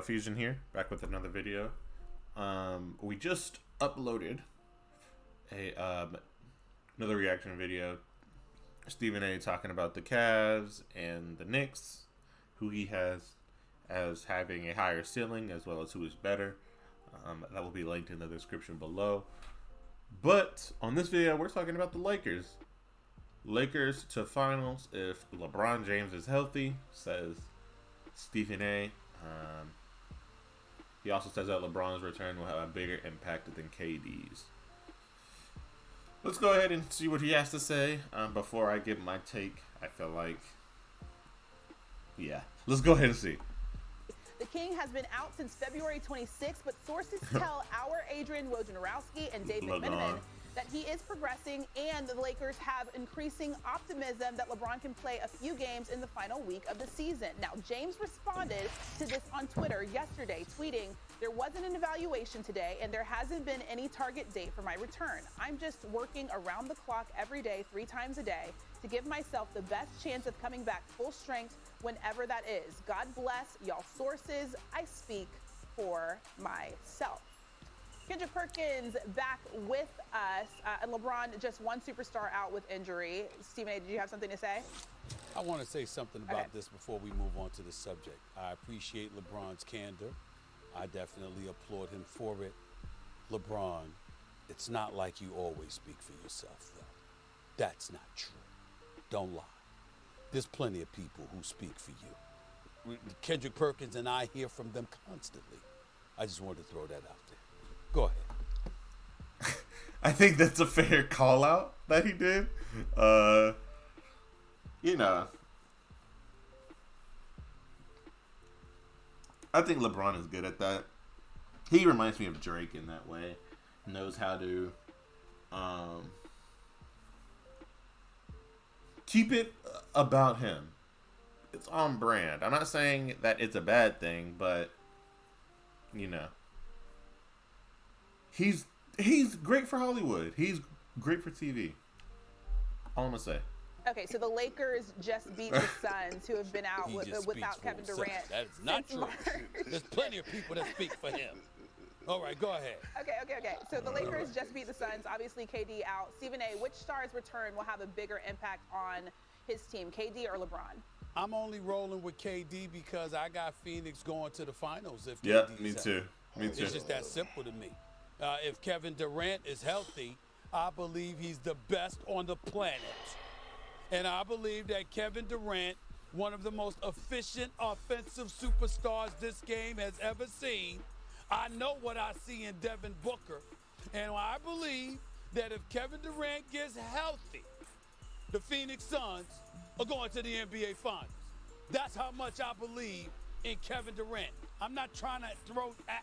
Fuzion here, back with another video. We just uploaded a another reaction video. Stephen A. talking about the Cavs and the Knicks, who he has as having a higher ceiling as well as who is better. That will be linked in the description below. But on this video, we're talking about the Lakers. Lakers to finals if LeBron James is healthy, says Stephen A. He also says that LeBron's return will have a bigger impact than KD's. Let's go ahead and see what he has to say before I give my take. I feel like, yeah. Let's go ahead and see. The King has been out since February 26th, but sources tell our Adrian Wojnarowski and Dave McMenamin that he is progressing, and the Lakers have increasing optimism that LeBron can play a few games in the final week of the season. Now, James responded to this on Twitter yesterday, tweeting, "There wasn't an evaluation today, and there hasn't been any target date for my return. I'm just working around the clock every day, 3 times a day, to give myself the best chance of coming back full strength whenever that is. God bless y'all sources. I speak for myself." Kendrick Perkins back with us. And LeBron, just one superstar out with injury. Stephen A., did you have something to say? I want to say something about this before we move on to the subject. I appreciate LeBron's candor. I definitely applaud him for it. LeBron, it's not like you always speak for yourself, though. That's not true. Don't lie. There's plenty of people who speak for you. Kendrick Perkins and I hear from them constantly. I just wanted to throw that out there. Go ahead. I think that's a fair call out that he did. You know, I think LeBron is good at that. He reminds me of Drake in that way. Knows how to keep it about him. It's on brand. I'm not saying that it's a bad thing, but you know, he's great for Hollywood. He's great for TV. All I'm gonna say. Okay, so the Lakers just beat the Suns, who have been out without Kevin Durant. That is not true. There's plenty of people that speak for him. All right, go ahead. Okay. So the Lakers just beat the Suns. Obviously, KD out. Stephen A., which star's return will have a bigger impact on his team, KD or LeBron? I'm only rolling with KD because I got Phoenix going to the finals. If Yeah, KD's me too. Me too. It's just that simple to me. If Kevin Durant is healthy, I believe he's the best on the planet. And I believe that Kevin Durant, one of the most efficient offensive superstars this game has ever seen. I know what I see in Devin Booker. And I believe that if Kevin Durant gets healthy, the Phoenix Suns are going to the NBA Finals. That's how much I believe in Kevin Durant. I'm not trying to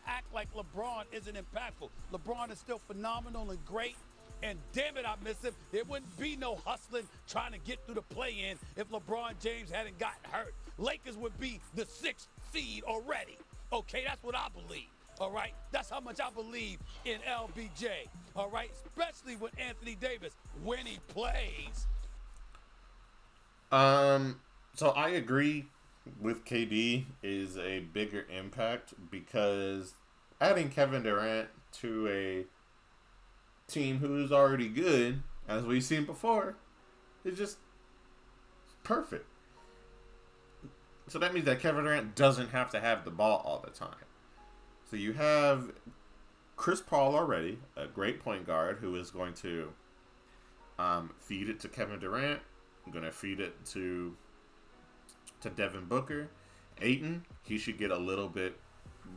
act like LeBron isn't impactful. LeBron is still phenomenal and great. And damn it, I miss him. There wouldn't be no hustling trying to get through the play-in if LeBron James hadn't gotten hurt. Lakers would be the 6th seed already. Okay, that's what I believe. All right, that's how much I believe in LBJ. All right, especially with Anthony Davis when he plays. So I agree with KD is a bigger impact because adding Kevin Durant to a team who's already good, as we've seen before, is just perfect. So that means that Kevin Durant doesn't have to have the ball all the time. So you have Chris Paul already, a great point guard who is going to feed it to Kevin Durant. I'm going to feed it to Devin Booker. Ayton, he should get a little bit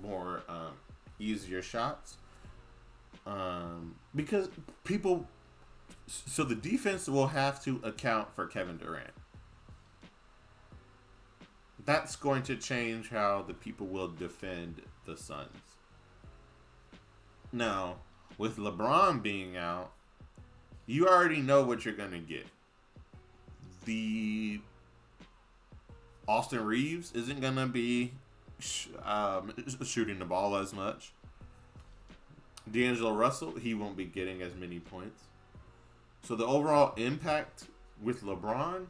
more easier shots. Because so the defense will have to account for Kevin Durant. That's going to change how the people will defend the Suns. Now, with LeBron being out, you already know what you're going to get. The Austin Reeves isn't going to be shooting the ball as much. D'Angelo Russell, he won't be getting as many points. So the overall impact with LeBron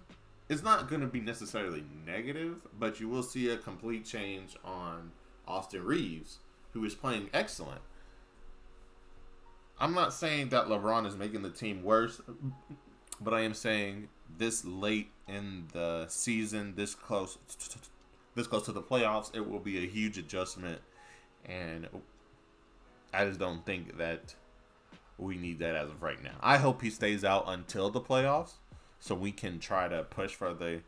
is not going to be necessarily negative, but you will see a complete change on Austin Reeves, who is playing excellent. I'm not saying that LeBron is making the team worse, but I am saying this late in the season, this close to the playoffs, it will be a huge adjustment, and I just don't think that we need that as of right now. I hope he stays out until the playoffs, so we can try to push for the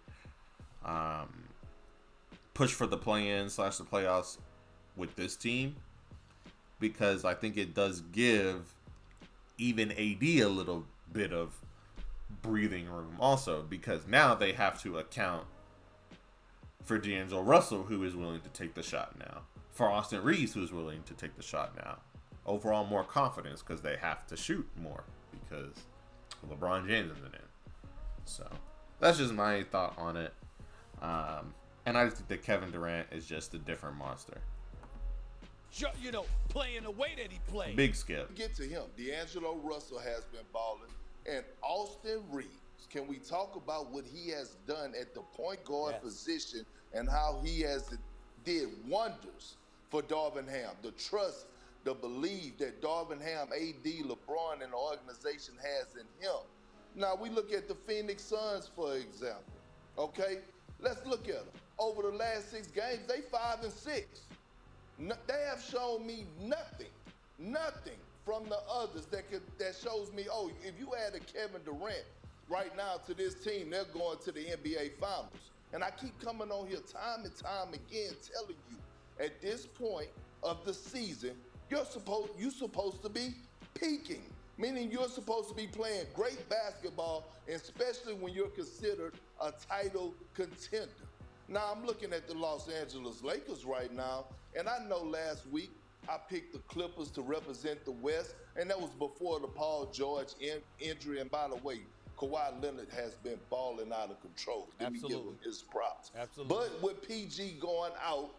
play-in / the playoffs with this team, because I think it does give even AD a little bit of breathing room also, because now they have to account for D'Angelo Russell, who is willing to take the shot now, for Austin Reeves, who's willing to take the shot now. Overall, more confidence because they have to shoot more because LeBron James isn't in. So that's just my thought on it. And I just think that Kevin Durant is just a different monster. You know, playing the way that he played. Big skip. Get to him. D'Angelo Russell has been balling. And Austin Reeves, can we talk about what he has done at the point guard position and how he has did wonders for Darvin Ham? The trust, the belief that Darvin Ham, AD, LeBron, and the organization has in him. Now, we look at the Phoenix Suns, for example. Okay? Let's look at them. Over the last 6 games, they 5-6. They have shown me nothing from the others that shows me, oh, if you add a Kevin Durant right now to this team, they're going to the NBA Finals. And I keep coming on here time and time again telling you, at this point of the season, you're supposed to be peaking, meaning you're supposed to be playing great basketball, especially when you're considered a title contender. Now, I'm looking at the Los Angeles Lakers right now, and I know last week I picked the Clippers to represent the West, and that was before the Paul George injury. And by the way, Kawhi Leonard has been balling out of control. Let me give him his props. Absolutely. But with PG going out,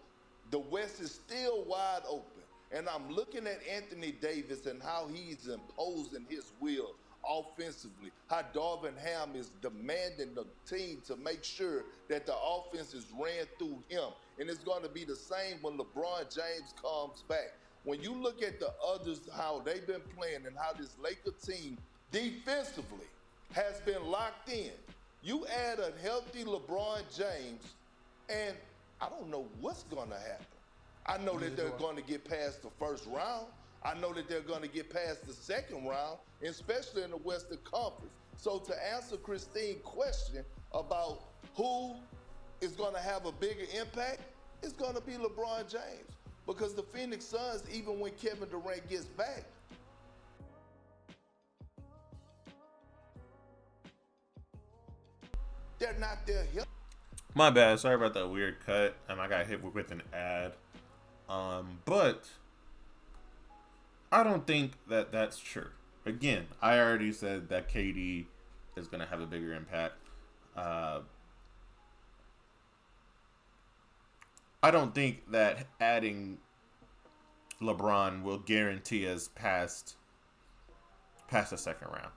the West is still wide open. And I'm looking at Anthony Davis and how he's imposing his will offensively, how Darvin Ham is demanding the team to make sure that the offense is ran through him. And it's going to be the same when LeBron James comes back. When you look at the others, how they've been playing and how this Laker team defensively has been locked in, you add a healthy LeBron James, and I don't know what's going to happen. I know that they're going to get past the first round. I know that they're going to get past the second round, especially in the Western Conference. So to answer Christine's question about who is going to have a bigger impact, it's going to be LeBron James. Because the Phoenix Suns, even when Kevin Durant gets back, they're not there. My bad. Sorry about that weird cut. I got hit with an ad. But I don't think that that's true. Again, I already said that KD is going to have a bigger impact. I don't think that adding LeBron will guarantee us past the second round.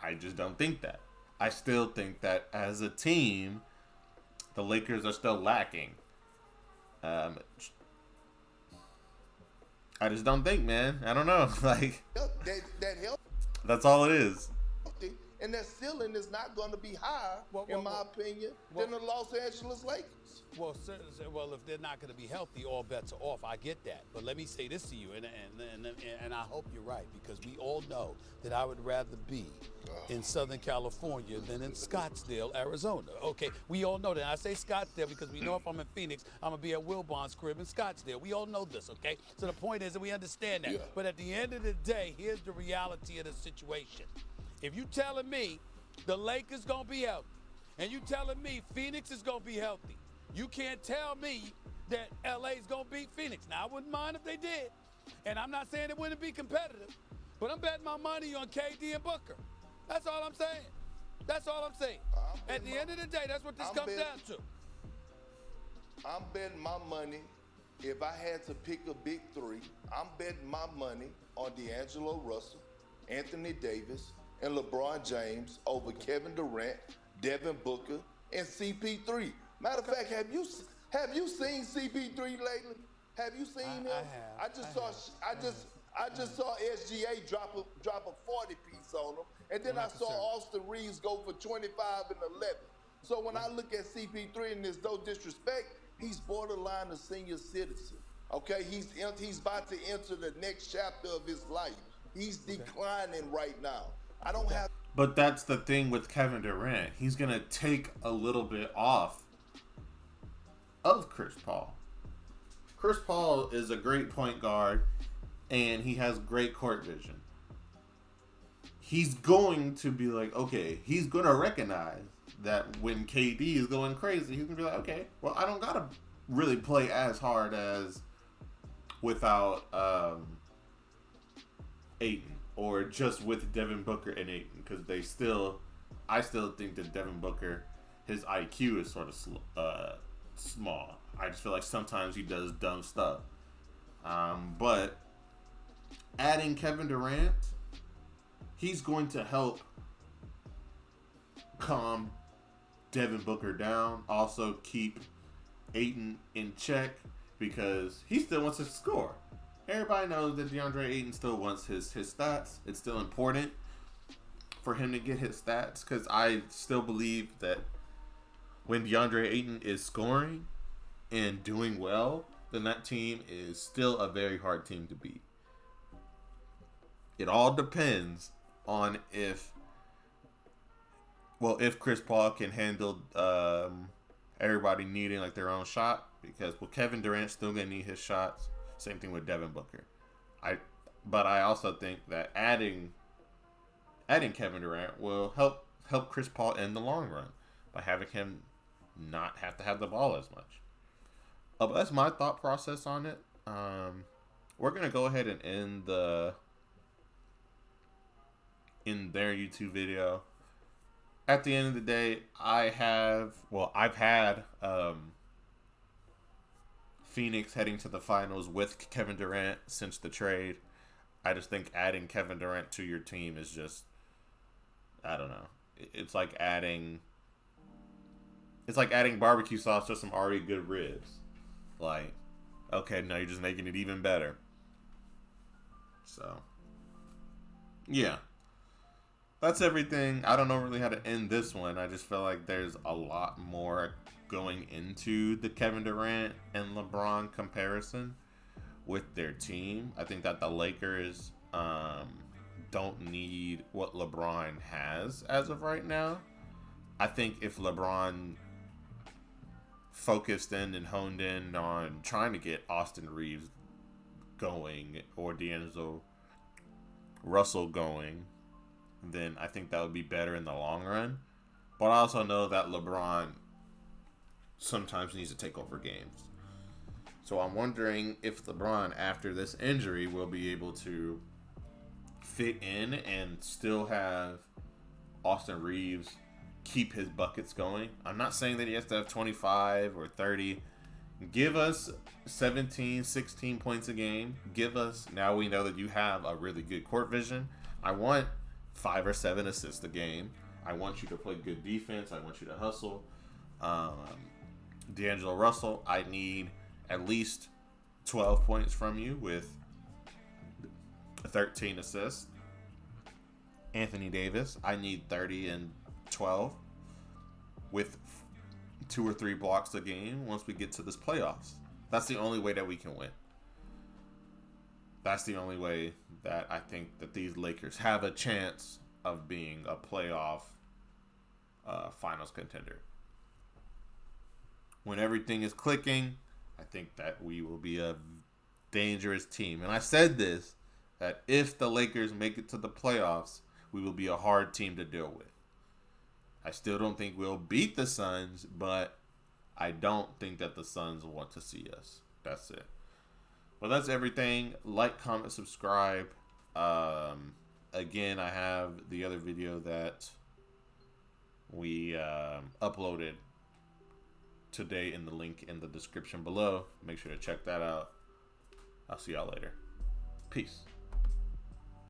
I just don't think that. I still think that as a team, the Lakers are still lacking. I just don't think, man. I don't know. Like that help. That's all it is. And that ceiling is not going to be higher, in my opinion, than the Los Angeles Lakers. Well, if they're not going to be healthy, all bets are off. I get that. But let me say this to you, and I hope you're right, because we all know that I would rather be in Southern California than in Scottsdale, Arizona. Okay, we all know that. And I say Scottsdale because we know if I'm in Phoenix, I'm going to be at Wilbon's crib in Scottsdale. We all know this, okay? So the point is that we understand that. Yeah. But at the end of the day, here's the reality of the situation. If you telling me the Lakers going to be healthy, and you telling me Phoenix is going to be healthy, you can't tell me that LA is going to beat Phoenix. Now, I wouldn't mind if they did. And I'm not saying it wouldn't be competitive, but I'm betting my money on KD and Booker. That's all I'm saying. That's all I'm saying. At the end of the day, that's what this comes down to. I'm betting my money. If I had to pick a big three, I'm betting my money on D'Angelo Russell, Anthony Davis, and LeBron James over Kevin Durant, Devin Booker, and CP3. Matter of fact, Have you seen CP3 lately? Have you seen him? I just saw SGA drop a 40 piece on him, and then I saw Austin Reeves go for 25 and 11. So when I look at CP3, and there's no disrespect, he's borderline a senior citizen. Okay, he's about to enter the next chapter of his life. He's declining right now. I don't have. But that's the thing with Kevin Durant. He's gonna take a little bit off of Chris Paul. Chris Paul is a great point guard, and he has great court vision. He's going to be like, okay, he's going to recognize that when KD is going crazy, he's going to be like, okay, well, I don't got to really play as hard as without Ayton, or just with Devin Booker and Ayton, because I still think that Devin Booker, his IQ is sort of small. I just feel like sometimes he does dumb stuff. But adding Kevin Durant, he's going to help calm Devin Booker down. Also keep Ayton in check, because he still wants to score. Everybody knows that DeAndre Ayton still wants his stats. It's still important for him to get his stats, because I still believe that when DeAndre Ayton is scoring and doing well, then that team is still a very hard team to beat. It all depends on if Chris Paul can handle everybody needing like their own shot, because Kevin Durant's still gonna need his shots. Same thing with Devin Booker. But I also think that adding Kevin Durant will help Chris Paul in the long run by having him not have to have the ball as much. But that's my thought process on it. We're gonna go ahead and end in their YouTube video. At the end of the day, I've had Phoenix heading to the finals with Kevin Durant since the trade. I just think adding Kevin Durant to your team is just, I don't know. It's like adding barbecue sauce to some already good ribs. Like, okay, now you're just making it even better. So, yeah. That's everything. I don't know really how to end this one. I just feel like there's a lot more going into the Kevin Durant and LeBron comparison with their team. I think that the Lakers don't need what LeBron has as of right now. I think if LeBron focused in and honed in on trying to get Austin Reeves going or D'Angelo Russell going, then I think that would be better in the long run. But I also know that LeBron sometimes needs to take over games. So I'm wondering if LeBron, after this injury, will be able to fit in and still have Austin Reeves keep his buckets going. I'm not saying that he has to have 25 or 30. Give us 17, 16 points a game. Now we know that you have a really good court vision. I want 5 or 7 assists a game. I want you to play good defense. I want you to hustle. D'Angelo Russell, I need at least 12 points from you with 13 assists. Anthony Davis, I need 30 and 12 with 2 or 3 blocks a game once we get to this playoffs. That's the only way that we can win. That's the only way that I think that these Lakers have a chance of being a playoff finals contender. When everything is clicking, I think that we will be a dangerous team. And I said this, that if the Lakers make it to the playoffs, we will be a hard team to deal with. I still don't think we'll beat the Suns, but I don't think that the Suns want to see us. That's it. Well, that's everything. Like, comment, subscribe. Again, I have the other video that we uploaded today in the link in the description below. Make sure to check that out. I'll see y'all later. Peace.